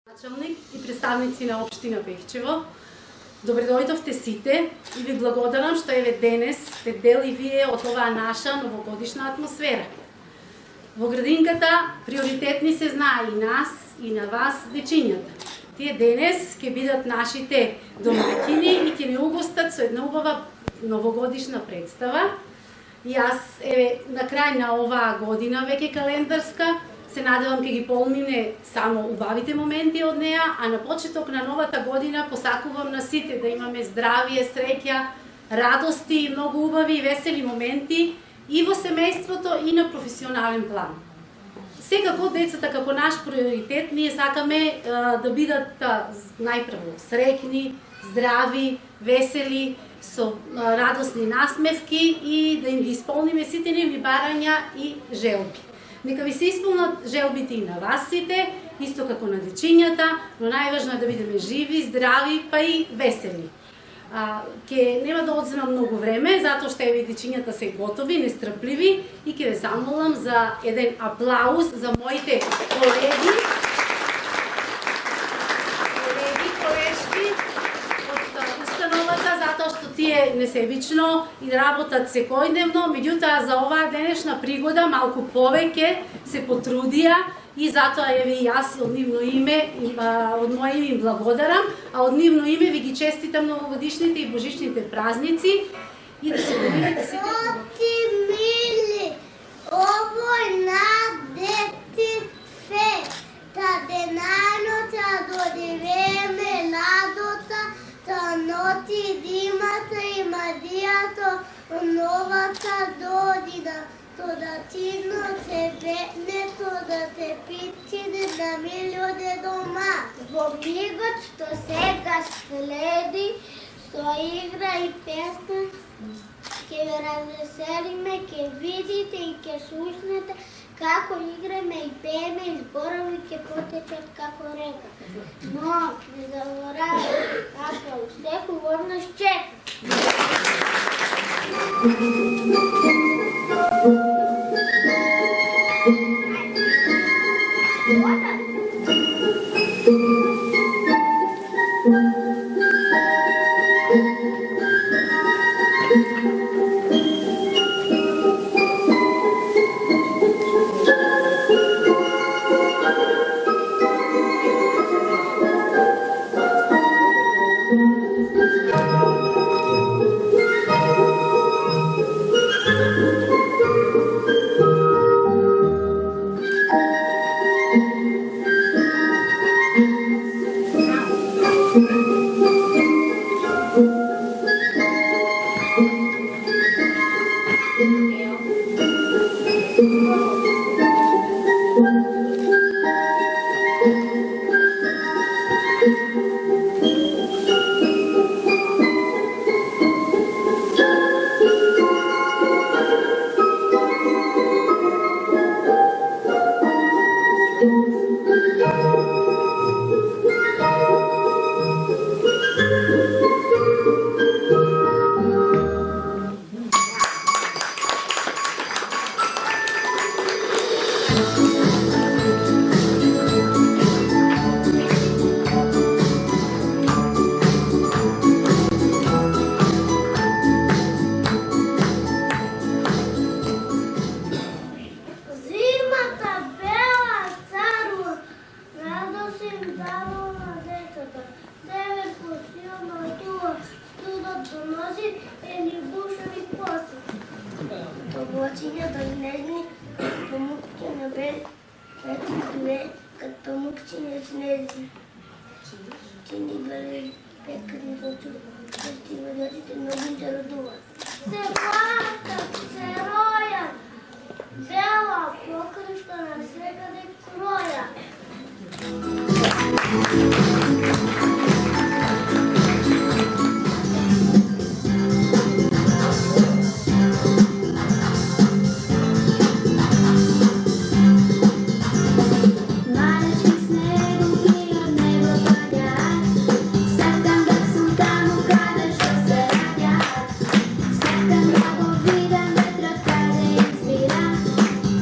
Началник и представници на општина Певчево, добре дојдовте сите и ви благодарам што еве денес сте дел и вие од оваа наша новогодишна атмосфера. Во градинката приоритетни се знае и нас и на вас дечињата. Тие денес ќе бидат нашите домаќини и ќе не угостат со една убава новогодишна представа. И јас еве на крај на оваа година веќе календарска се надевам ќе ги помине само убавите моменти од неа, а на почеток на новата година посакувам на сите да имаме здравие, среќа, радости и многу убави и весели моменти и во семејството и на професионален план. Секако децата како наш приоритет ние сакаме да бидат најпрво среќни, здрави, весели, со радосни насмевки и да им ги исполниме сите нивни барања и желби. Нека ви се исполнат желбите и на вас сите, исто како на дечињата, но најважно е да бидеме живи, здрави, па и весели. Ке нема да одземам многу време, затоа што еве дечињата се готови, нестрпливи и ќе ве замолам за еден аплауз за моите колешки од установата, затоа што тие несебично и работат секојдневно, меѓутоа за оваа денешна пригода малку повеќе се потрудија и затоа еве и јас од нивно име, од моje име им благодарам, а од нивно име ви ги честитам новогодишните и божичните празници и да се поминете сите. Оти мили, овој на детите, та денајнота додивеме надота, та ноти димата и мадијато новата година. То да тидно те ветне, то да те питине на милјоне дома. Во мигот што сега следи, со игра и песна, ќе ве развеселиме, ќе видите и ќе слушнете како играме и пееме и зборови ќе потечат како река. Но не заборавајте, како секој од нас чека.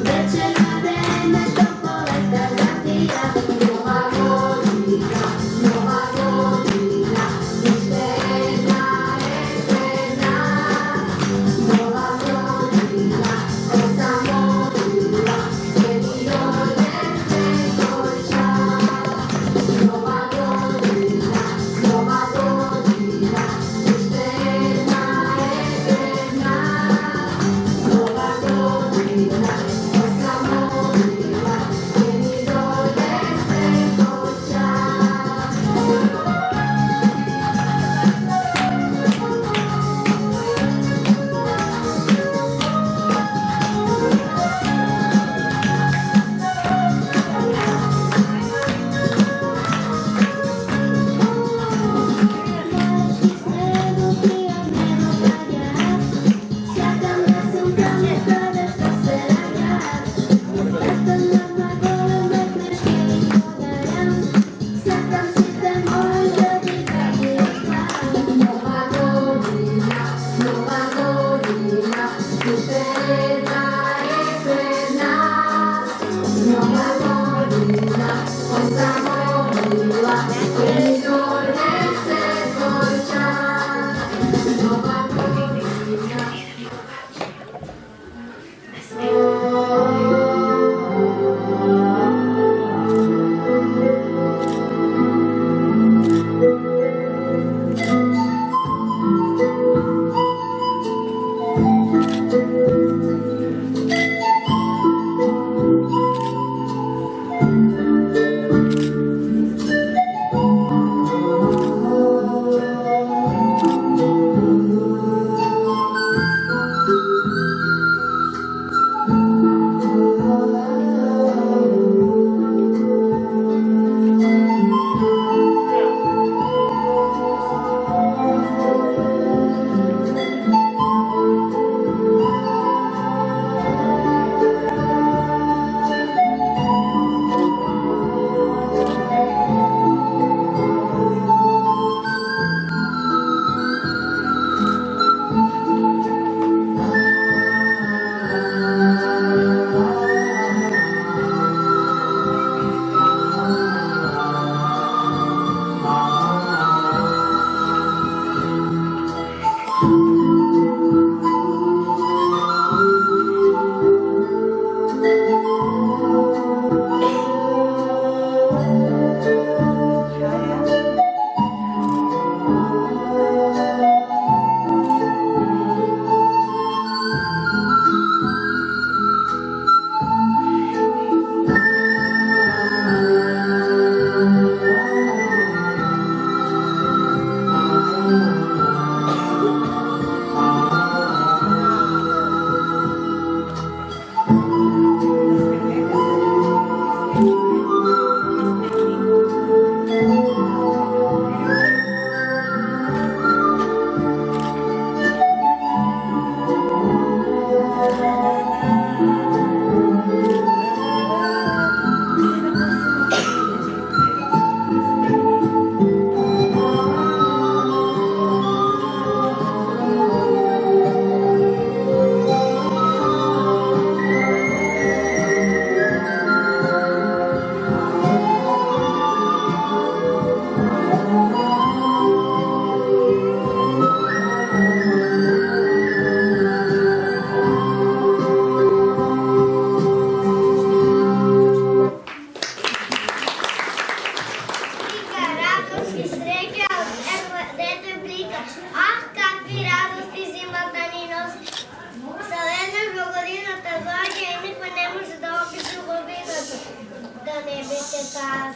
Večer na vreme toplo leta.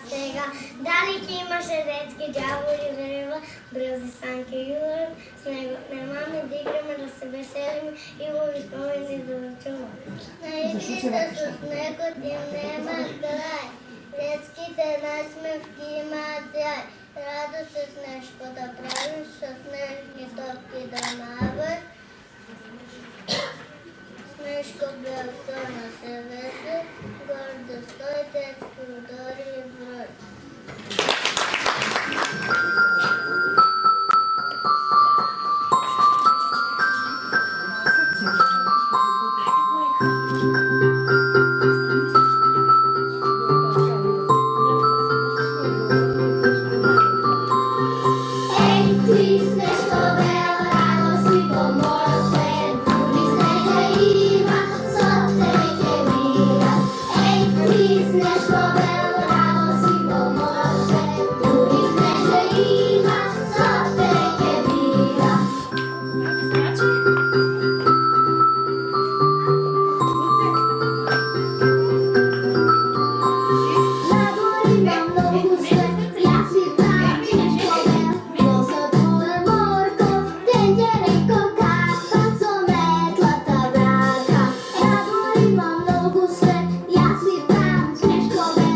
сега. Дали имаше детски дяволи врева, бързи санки юр, с него немаме да играме, да се веселим и лови спомени да чуваме. На игрите с него ти нема край, детските насмевки имат яй. Радост с нещо да правиш, с нежни топки да маваш. Снежко бяло на се везе, гордо стой, детски удори и брой. Ja si tam Snežko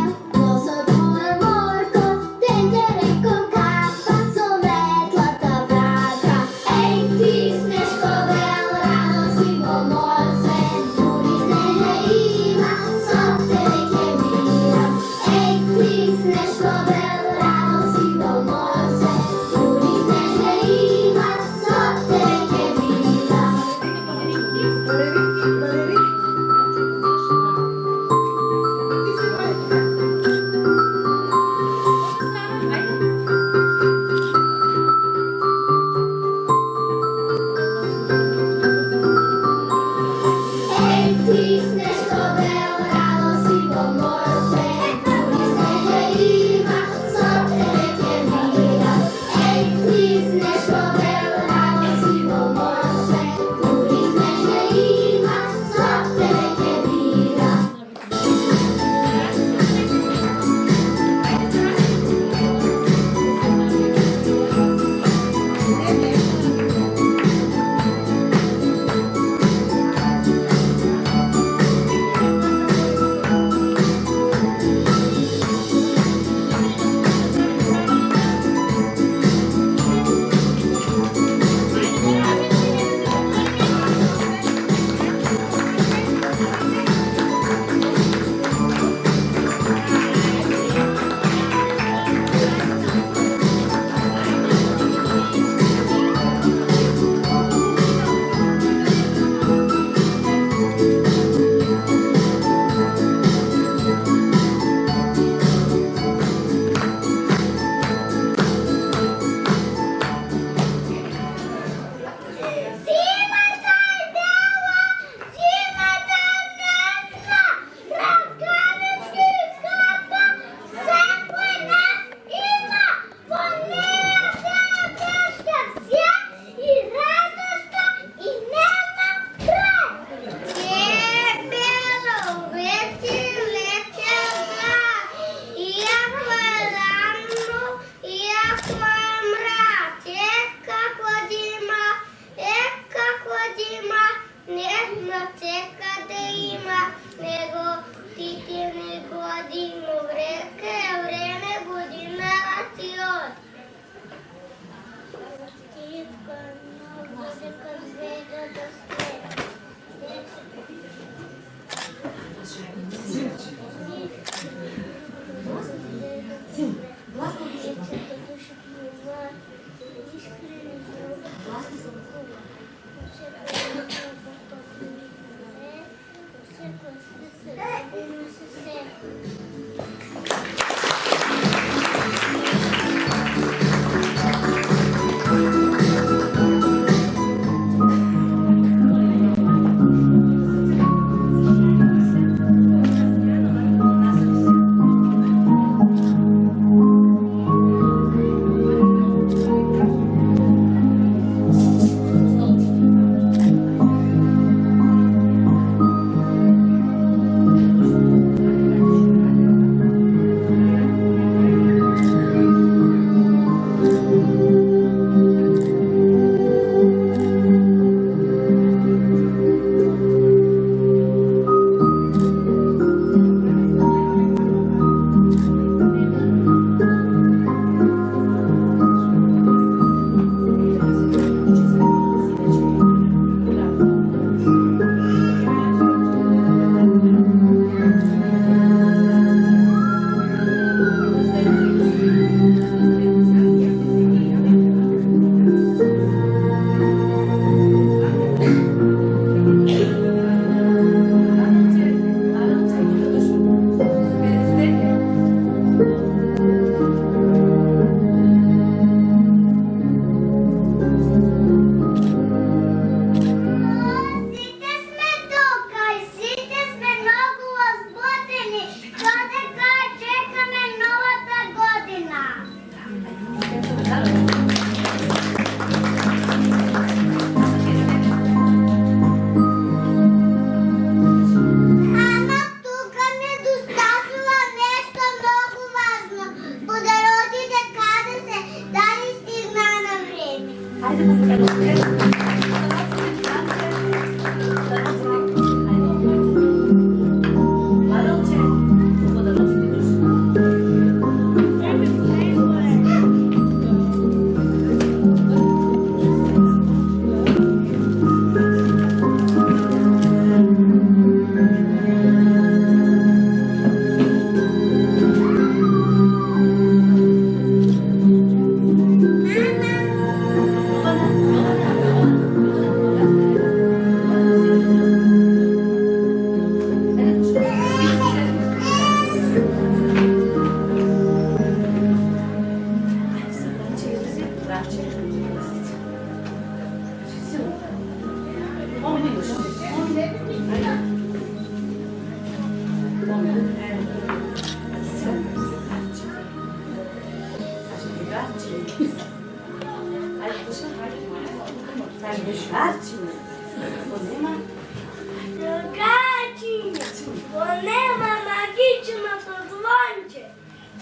Drugačije, bo nema magičното zvonče.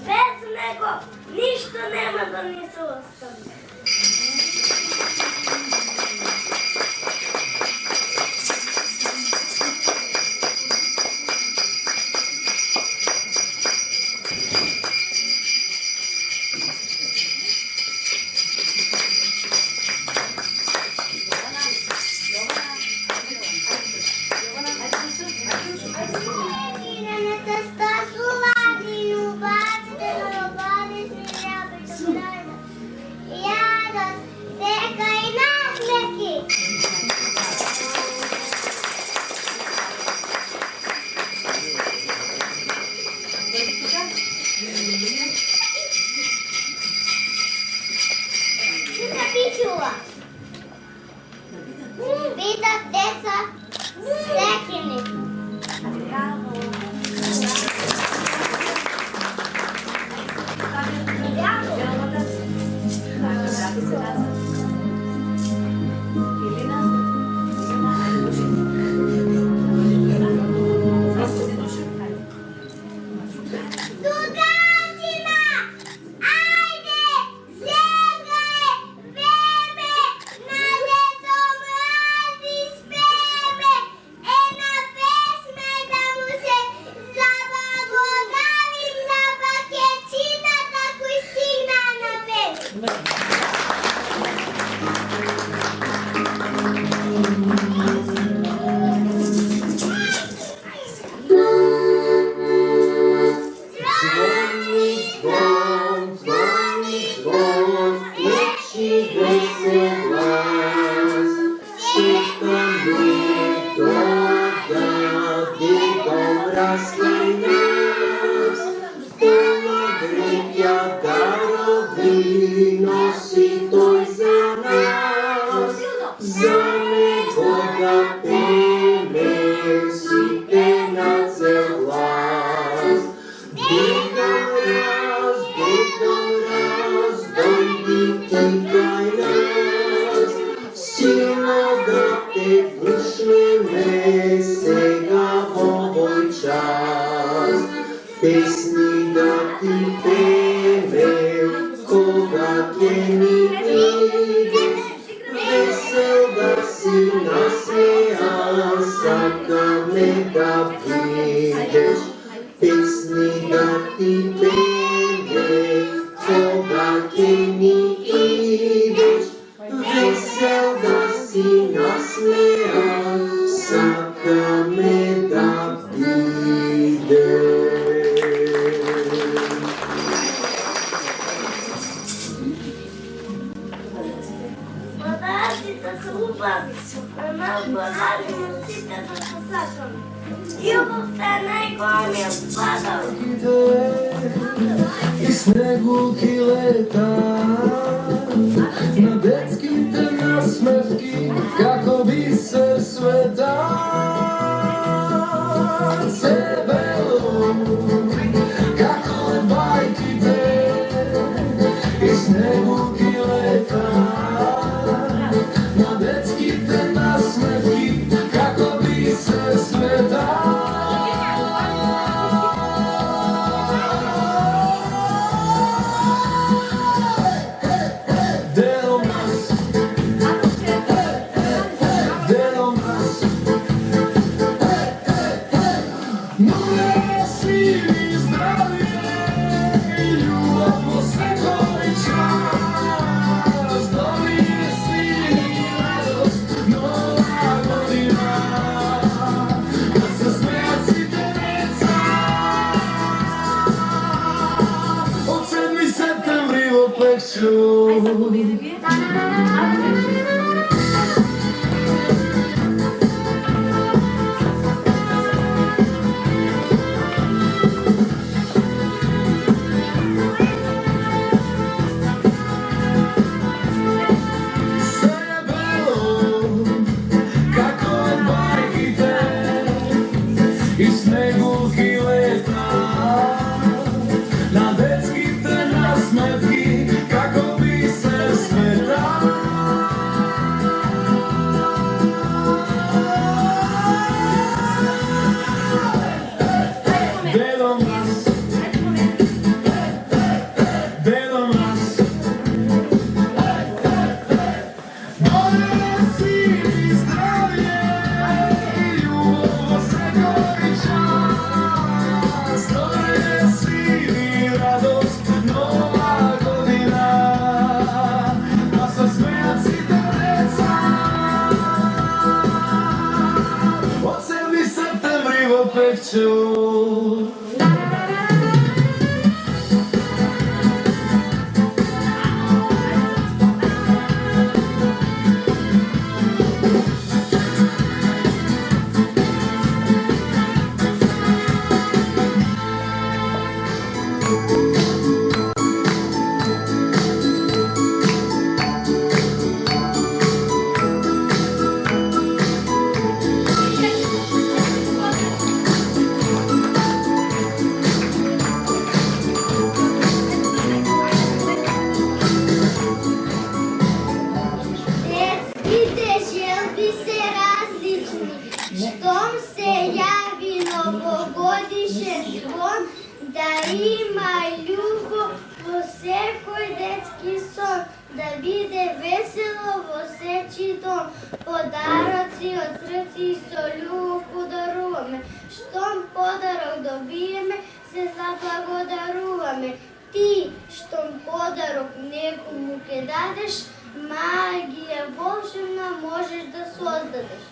Bez него нищо nema да ни се остане. Видах те са стекини. Pesni da ti peve, koga ke mi ideš, vesel da si nasmejan, saka me da prideš. Pesni da ti peve, koga ke mi ideš, vesel da si nasmejan, saka me da prideš. И снегулки лета на детските насмевки, како бисер света. Цебело, како бајките, и снегулки лета на детските насмевки, како бисер света. И снегулки лета Dedo más, dedo más. Dođe si mi zdravlje i ljubav srećo i čast. Dođe si mi radost, nova godina, da se smijac i tereca. Od 7. septembri v pekću. Детските желби се различни, щом се яви новогодишен звон, да има љубов во секој детски сон, да биде весело во сечи дом. Подароци од срци со љубов подаруваме, штом подарок добиеме, се заблагодаруваме. Ти, штом подарок некому ке дадеш, магија волшебна можеш да создадеш.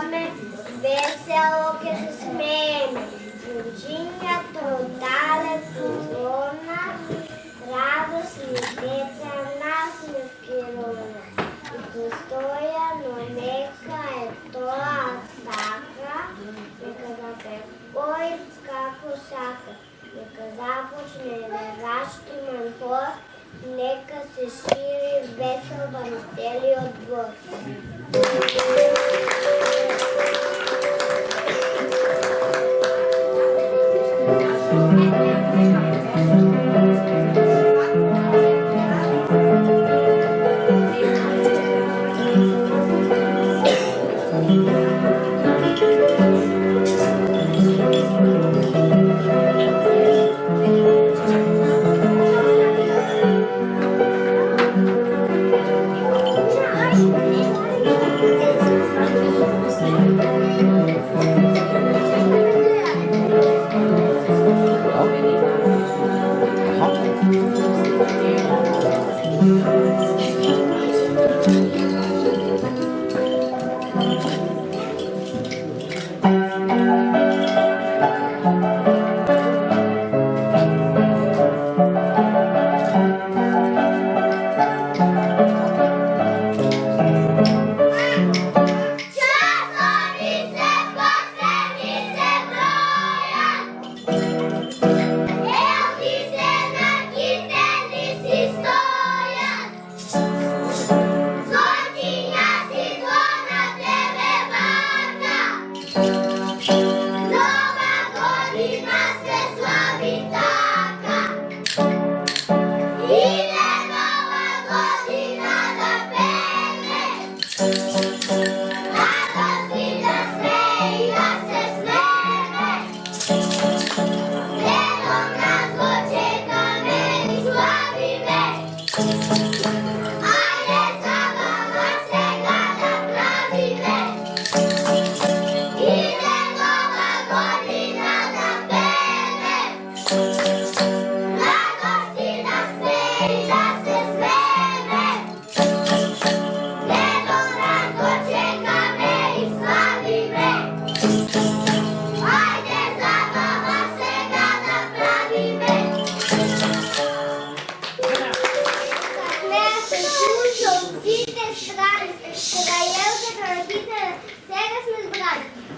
spevame, veselo che se smene, Virginia trotale corona, radost i deca nas ne pirona. I postojano neka je toa taka, neka da pekoj kako saka, neka započne neraštiman hor, neka se širi vesel vanosteli odbor.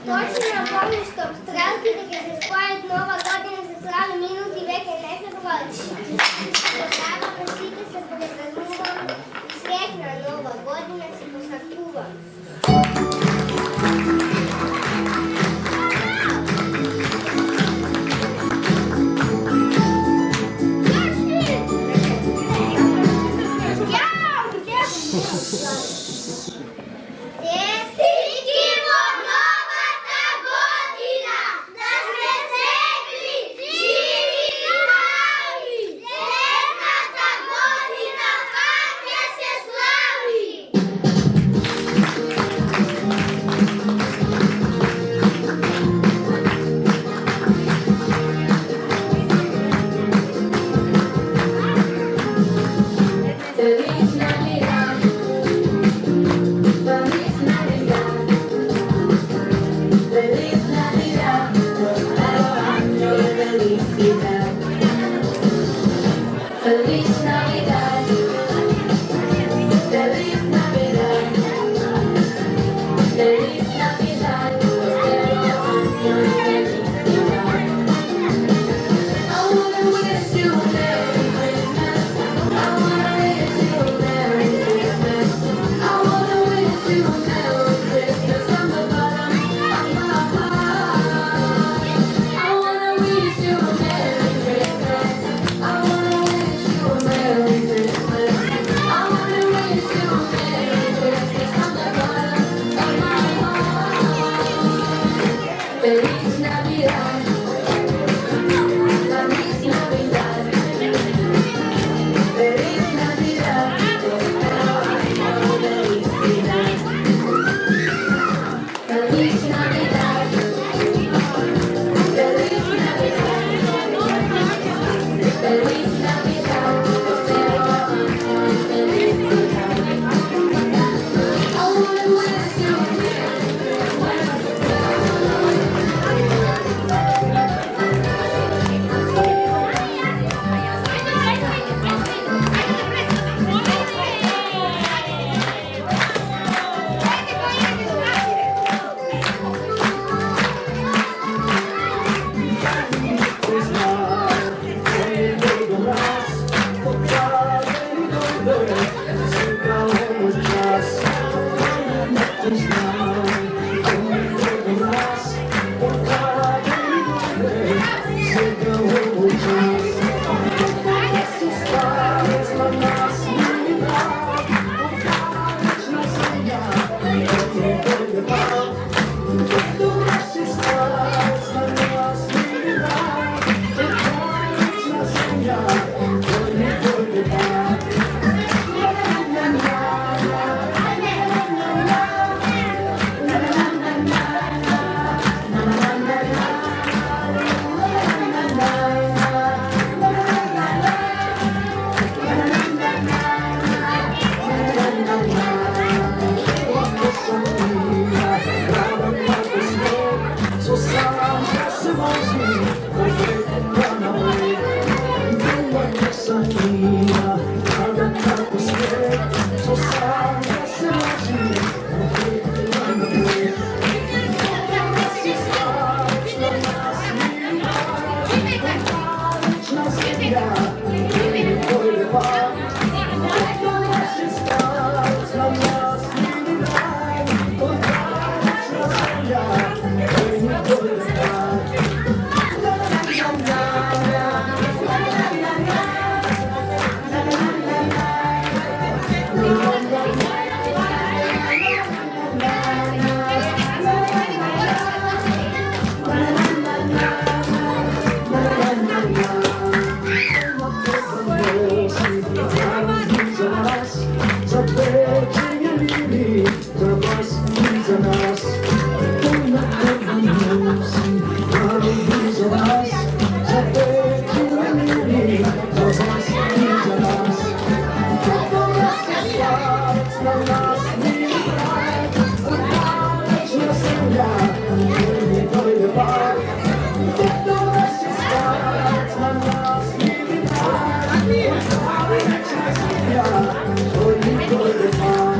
Точно напомню, что стрелки, где се споят нова година, се слави минути веќе не се проличи. Тогава сите се предпразнувам, среќна нова година се посакувам. Feliz Navidad, Feliz Navidad, Feliz Navidad, prospero año y felicidad. I wanna wish you a Merry Christmas. I wanna wish you a Merry Christmas. I wanna wish you a Merry Christmas from the bottom of my heart. I wanna wish you a Merry Christmas. I wanna wish you a Merry Christmas. I wanna wish you a Merry Christmas from the bottom of my heart. Feliz Navidad. Feliz Navidad. Feliz Navidad. Prospero año de felicidad. Feliz Navidad. Feliz Navidad. Feliz Navidad. Prospero año de felicidad. I wanna wish you a Merry Christmas. zemlja, koji nikoj ne zna. Za pečenje ljudi, za vas i za nas. Puna nosi, ali i za vas. Za pečenje ljudi, za vas i za nas. Kako nas je slac na nas mili kraj, večna zemlja, koji dojde par. Kako nas je slac na nas mili kraj, večna zemlja, koji dojde par.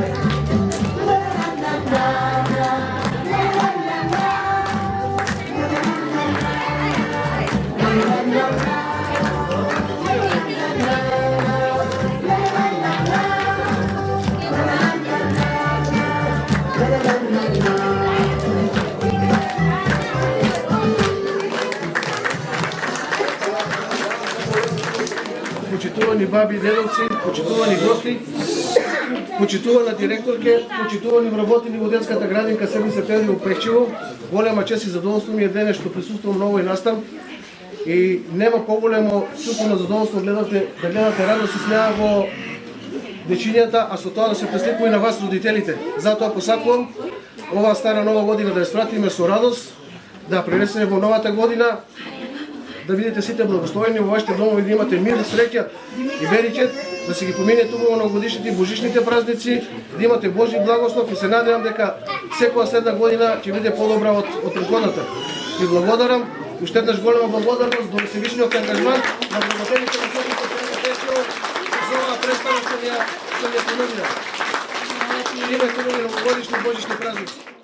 Почитувани баби и дедовци, почитувани гости, почитувана директорке, почитувани вработени во детската градинка 7 септември во Пехчево. Голема чест и задоволство ми е денес што присуствувам на овој настан и нема поголемо чувство на задоволство да гледате радост и смеа во дечињата, а со тоа да се пресликува и на вас родителите. Затоа посакувам оваа стара нова година да ја спратиме со радост, да пренесеме во новата година, да видите сите благословени во вашите домови, да имате мир, среќа и беричет, да се ги поминете убаво новогодишните и божичните празници, да имате Божи благослов и се надевам дека секоја следна година ќе биде подобра од претходната. Ви благодарам, уште еднаш голема благодарност до Всевишниот ангажман на вработените на Сопот Пехчево за оваа представа што ни ја понудија. Имате новогодишни божични празници.